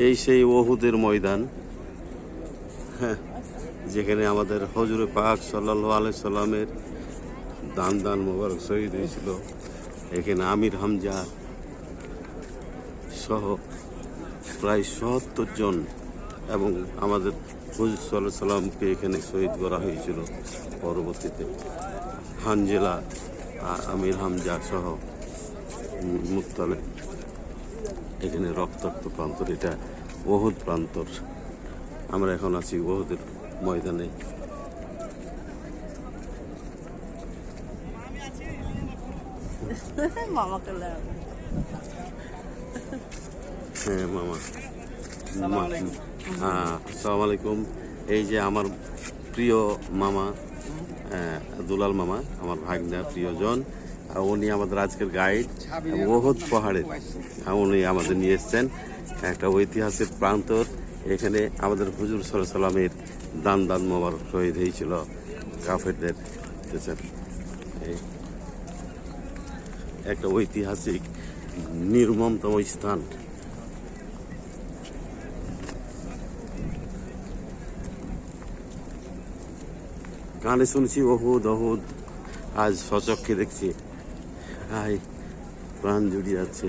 এই সেই ওহুদের ময়দান, হ্যাঁ, যেখানে আমাদের হজরে পাক সাল্লাল্লাহু আলাইহি সাল্লামের দান মোবারক শহীদ হয়েছিল। এখানে আমির হামজা সহ প্রায় ৭০ জন এবং আমাদের হুজুর সাল্লাল্লাহু আলাইহি সাল্লামকে এখানে শহীদ করা হয়েছিল। পরবর্তীতে হানজেলা আমির হামজা সহ মুক্তালে এখানে রক্তাক্ত প্রান্তর, এটা ওহুদ প্রান্তর। আমরা এখন আছি ওহুদের ময়দানে। হ্যাঁ মামা, আসসালামু আলাইকুম। এই যে আমার প্রিয় মামা দুলাল মামা, আমার ভাগ্না প্রিয়জন, উনি আমাদের আজকের গাইড ওহুদ পাহাড়ে। উনি আমাদের নিয়ে এসছেন একটা ঐতিহাসিক প্রান্তর। এখানে আমাদের হুজুর সাল্লাল্লাহু আলাইহি সাল্লামের দান মোবারক শহীদ হয়েছিল কাফেরদের। একটা ঐতিহাসিক নির্মমতম স্থান। গানে শুনছি ওহুদ ওহুদ, আজ সচক্ষে দেখছি, প্রাণ জুড়িয়ে যাচ্ছে।